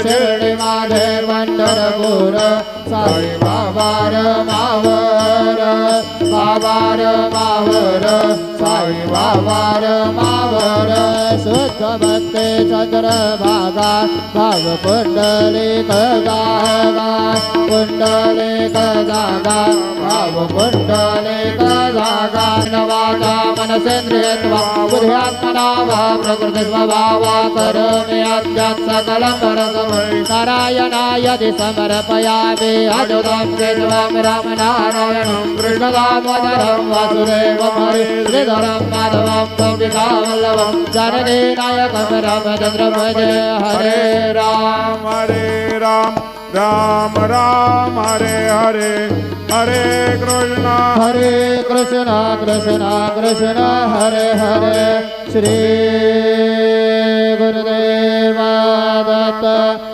शिर्डी माझे पंढरपूर साई बाबा मावर बाबार मावर साई बाबार मावर शुद्ध भक्ते चंद्रभागा भाव कुंडलिक जागा कुंडलिक जागा भाव कुंडलिक जागा नवाचा मनसेंद्रियत्वा बुद्ध्यात्मना वा प्रकृती स्वभावा करोमि अद्यात् सकलं परमं नारायणाय समर्पयामि अजुतं केशवं रामनारायणं कृष्णदामोदरं वासुदेवं हरिश्रीधरं माधवं गोपिकावल्लभं जानकीनायकं रामचन्द्रं भजे हरे राम राम राम हरे हरे हरे कृष्ण कृष्ण कृष्ण हरे हरे श्री गुरुदेव दत्त।